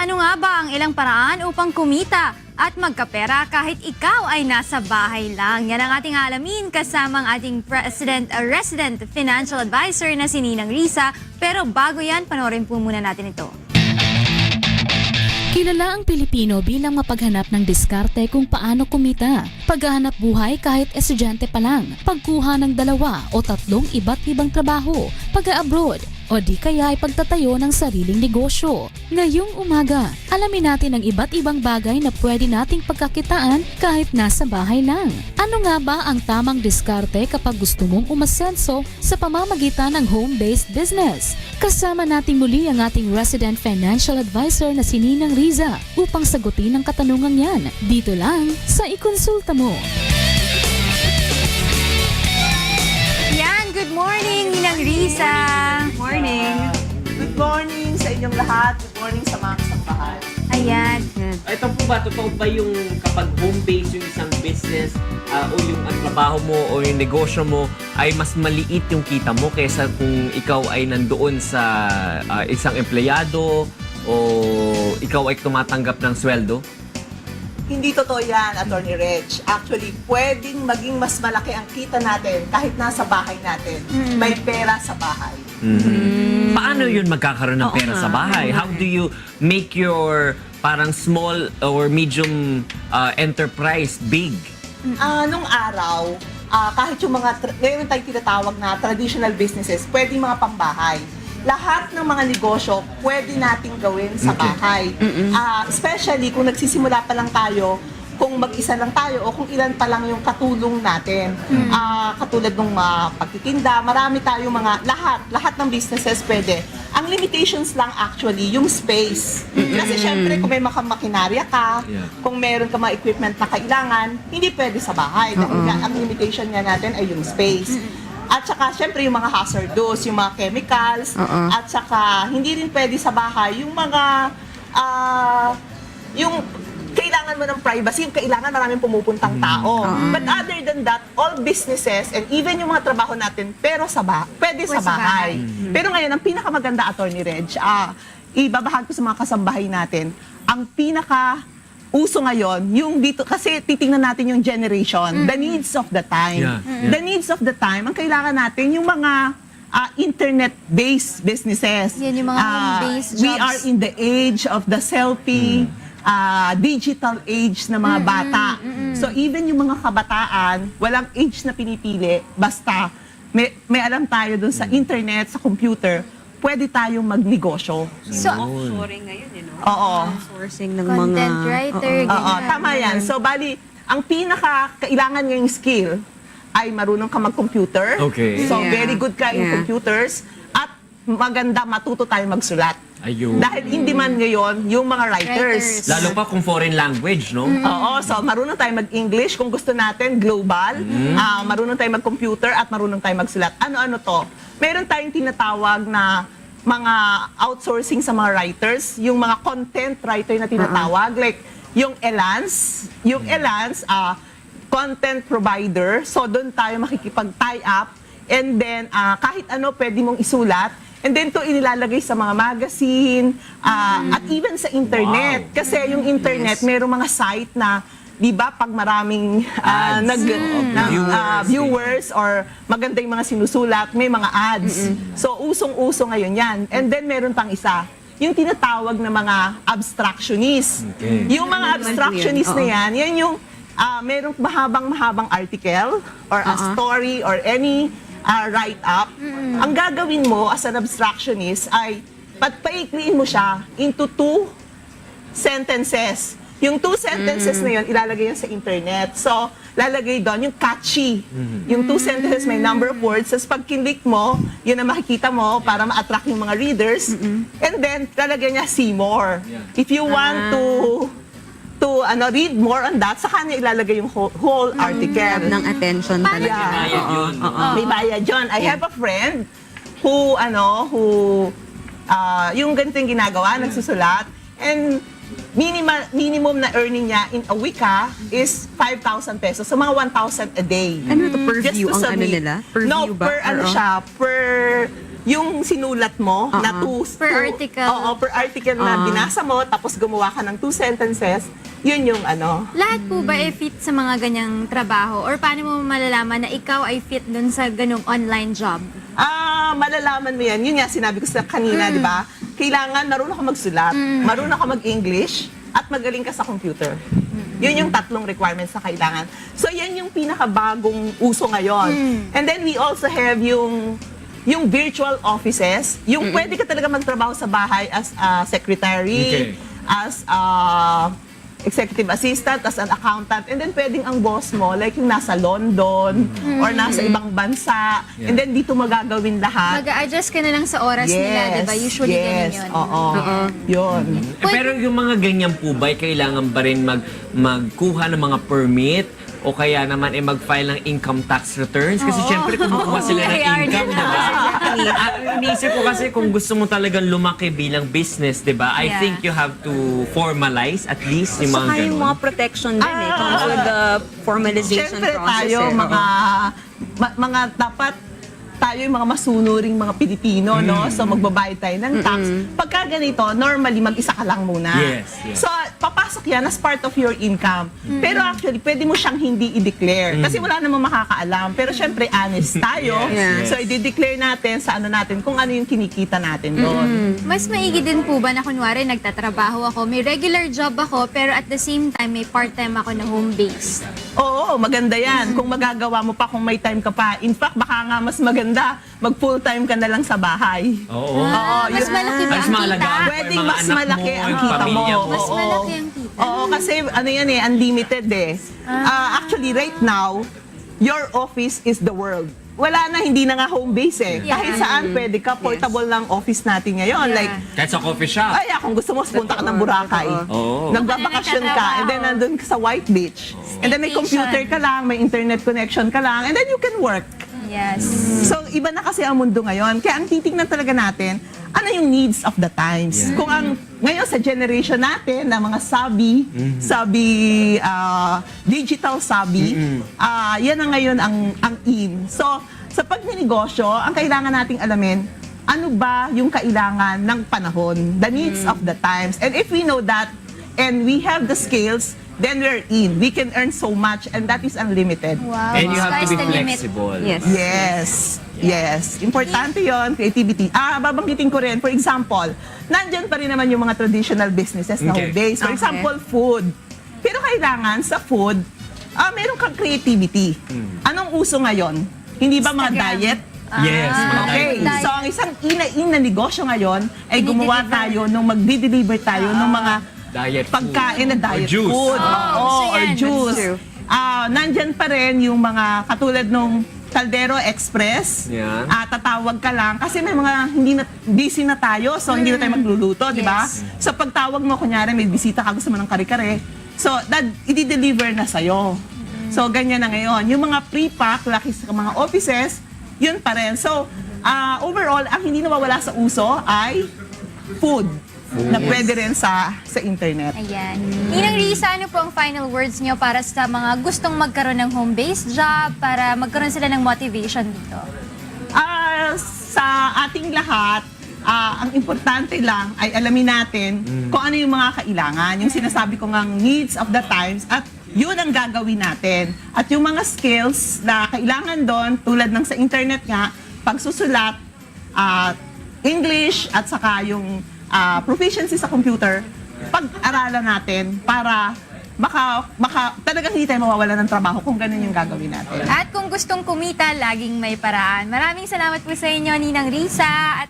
Ano nga ba ang ilang paraan upang kumita at magkapera kahit ikaw ay nasa bahay lang? Yan ang ating alamin kasama ang ating resident financial advisor na si Ninang Risa. Pero bago yan, panoorin po muna natin ito. Kilala ang Pilipino bilang mapaghanap ng diskarte kung paano kumita. Paghahanap buhay kahit estudyante pa lang, pagkuha ng 2 o 3 iba't ibang trabaho, pag-abroad, o di kaya ay pagtatayo ng sariling negosyo. Ngayong umaga, alamin natin ang iba't ibang bagay na pwede nating pagkakitaan kahit nasa bahay lang. Ano nga ba ang tamang diskarte kapag gusto mong umasenso sa pamamagitan ng home-based business? Kasama natin muli ang ating resident financial advisor na si Ninang Riza upang sagutin ang katanungan yan. Dito lang sa ikonsulta mo. Yan, good morning Ninang Risa. Morning. Good morning sa inyong lahat. Good morning sa mga kasambahan. Ayan. Ito po ba, totoo ba yung kapag home-based yung isang business o yung ang trabaho mo o yung negosyo mo ay mas maliit yung kita mo kaysa kung ikaw ay nandoon sa isang empleyado o ikaw ay tumatanggap ng sweldo? Hindi totoo yan, Attorney Reg. Actually, pwedeng maging mas malaki ang kita natin kahit nasa bahay natin. May pera sa bahay. Paano yun magkakaroon ng pera sa bahay? How do you make your parang small or medium enterprise big? Nung araw, kahit yung mga, ngayon tayong tinatawag na traditional businesses, pwedeng mga pambahay. Lahat ng mga negosyo pwede nating gawin sa bahay. Especially kung nagsisimula pa lang tayo, kung mag-isa lang tayo o kung ilan pa lang yung katulong natin. Katulad ng pagtitinda, marami tayo lahat ng businesses pwede. Ang limitations lang actually, yung space. Kasi syempre kung may makinarya ka, kung meron ka mga equipment na kailangan, hindi pwede sa bahay. Dahil ang limitation nga natin ay yung space. At saka, syempre, yung mga hazardous, yung mga chemicals, at saka, hindi rin pwede sa bahay, yung mga, yung kailangan mo ng privacy, yung kailangan maraming pumupuntang tao. But other than that, all businesses, and even yung mga trabaho natin, pero pwede sa bahay. Pero ngayon, ang pinakamaganda, Attorney Reg, ibabahagi ko sa mga kasambahay natin, ang uso ngayon, yung dito, kasi titingnan natin yung generation, the needs of the time. The needs of the time, ang kailangan natin yung mga internet-based businesses. Yan yung mga home-based jobs. We are in the age of the selfie, digital age na mga bata. So even yung mga kabataan, walang age na pinipili, basta may alam tayo dun sa internet, sa computer, pwede tayong magnegosyo. So, Offshoring ngayon, Oo. Sourcing ng content mga... writer, Oo, ganyan. tama yan. So, bali, ang kailangan ngayong skill ay marunong ka mag-computer. Okay. So, Yeah. very good ka in Yeah. computers. At maganda, matuto tayo magsulat. Ayun. Dahil in demand ngayon, yung mga writers. Lalo pa kung foreign language, no? Oo, so marunong tayo mag-English kung gusto natin, global. Marunong tayo mag-computer at marunong tayo magsulat. Ano-ano to? Meron tayong tinatawag na mga outsourcing sa mga writers, yung mga content writer na tinatawag, like yung Elance, content provider, so doon tayo makikipag-tie up, and then kahit ano pwede mong isulat, and then to inilalagay sa mga magazine, at even sa internet. Kasi yung internet, merong mga site na, di ba, pag maraming viewers or maganda yung mga sinusulat, may mga ads. So, usong-uso ngayon yan. And then, meron pang isa, yung tinatawag na mga abstractionist. Yung mga abstractionist na yan yung merong mahabang article or a story or any write-up. Ang gagawin mo as an abstractionist ay paikliin mo siya into 2 sentences. Yung 2 sentences na yun, ilalagay yan sa internet. So, lalagay doon yung catchy. Yung 2 sentences may number of words. Tapos pag kinlik mo, yun ang makikita mo para ma-attract yung mga readers. And then, lalagay niya see more. If you want to read more on that, saka niya ilalagay yung whole article. ng attention talaga. Bayad yun. May bayad yun. I have a friend who yung ganito yung ginagawa, nagsusulat, and minimum na earning niya in a week is 5,000 pesos. So, mga 1,000 a day. Ano ito, per Just view to ang ano submit. nila? Per No, view ba? per ano Or, siya, yung sinulat mo na Per article. Oo, per article na binasa mo, tapos gumawa ka ng 2 sentences, yun yung ano. Lahat po ba fit sa mga ganyang trabaho? Or paano mo malalaman na ikaw ay fit dun sa ganung online job? Malalaman mo yan. Yun nga, sinabi ko sa kanina, di ba? Kailangan marunong ka magsulat, marunong ka mag-English, at magaling ka sa computer. Yun yung 3 requirements na kailangan. So, yan yung pinakabagong uso ngayon. And then, we also have yung virtual offices, yung pwede ka talaga magtrabaho sa bahay as a secretary, as a executive assistant, as an accountant, and then pwedeng ang boss mo, like yung nasa London, or nasa ibang bansa, and then dito magagawin lahat. Mag-a-adjust ka na lang sa oras nila, di ba? Usually ganun yun. Oo. Yun. Pero yung mga ganyan po ba, kailangan ba rin magkuha ng mga permit o kaya naman mag-file ng income tax returns? Kasi syempre kumukuha sila ng income, di ba? Iniisip ko kasi kung gusto mo talagang lumaki bilang business, di ba? I think you have to formalize at least yung mga Saka yung ganun. mga protection din comes with the formalization Siyempre process. tayo, mga dapat tayo yung mga masunuring mga Pilipino, no? So, magbabayad tayo ng tax. Pagka ganito, normally, mag-isa ka lang muna. Yes. So, papasok yan as part of your income. Pero actually, pwede mo siyang hindi i-declare. Kasi wala namang makakaalam. Pero syempre, honest tayo. Yes. So, i-declare natin sa ano natin, kung ano yung kinikita natin doon. Mas maigi din po ba na kunwari nagtatrabaho ako, may regular job ako, pero at the same time may part-time ako na home-based? Oo, maganda yan. Kung magagawa mo pa, kung may time ka pa. In fact, baka nga mas maganda, mag-full-time ka na lang sa bahay. Oo. Mas yun. malaki ba Mas ang mahalaga kita? po Pwedeng yung mga mas anak malaki mo, ang yung kita mo. pamilya mo. Mas Oo. malaki ang kita. Oo, kasi ano yan unlimited Actually, right now, your office is the world. Wala na, hindi na nga home base Yeah. Kahit saan pwede ka, portable lang office natin ngayon. Yeah. Like, Kahit sa coffee shop. kung gusto mo, punta ka ng Boracay. Oo. Nagbabakasyon ka, and then nandun ka sa White Beach. And then may computer ka lang, may internet connection ka lang, and then you can work. Yes. So, iba na kasi ang mundo ngayon. Kaya ang titingnan talaga natin, ano yung needs of the times. Kung ang ngayon sa generation natin, na mga savvy, digital savvy, yan ang ngayon ang in. So, sa pagninegosyo, ang kailangan nating alamin, ano ba yung kailangan ng panahon, the needs of the times. And if we know that, and we have the skills, then we're in. We can earn so much, and that is unlimited. Wow. And you have to Sky's be the limit. flexible. Yes. Yes. Importante yon, creativity. Babanggitin ko rin, for example, nandyan pa rin naman yung mga traditional businesses na Okay. home-based. For Okay. example, food. Pero kailangan sa food, meron kang creativity. Anong uso ngayon? Hindi ba mga Instagram. diet? Yes. mga Okay, diet. so ang isang na negosyo ngayon ay gumawa tayo nung magdi-deliver tayo ng mga Diet food. pagkain na diet Or juice. food. so Or yan, juice. that's true. Nandyan pa rin yung mga katulad nung Caldero Express. Yan. Tatawag ka lang kasi may mga busy na tayo, so hindi na tayo magluluto, di ba? Yes. So pagtawag mo, kunyari may bisita ka, gusto mo ng kare-kare, so i-deliver na sa'yo. So ganyan na ngayon. Yung mga pre-pack, laki sa mga offices, yun pa rin. So overall, ang hindi nawawala sa uso ay food. Na pwede rin sa internet. Ayan. Ninang Risa, ano po ang final words niyo para sa mga gustong magkaroon ng home-based job, para magkaroon sila ng motivation dito? Sa ating lahat, ang importante lang ay alamin natin kung ano yung mga kailangan, yung sinasabi ko ngang needs of the times, at yun ang gagawin natin. At yung mga skills na kailangan doon, tulad ng sa internet nga, pagsusulat, English, at saka yung proficiency sa computer, pag-aralan natin para talagang hindi tayo mawawala ng trabaho kung ganun yung gagawin natin. At kung gustong kumita, laging may paraan. Maraming salamat po sa inyo, Ninang Risa. At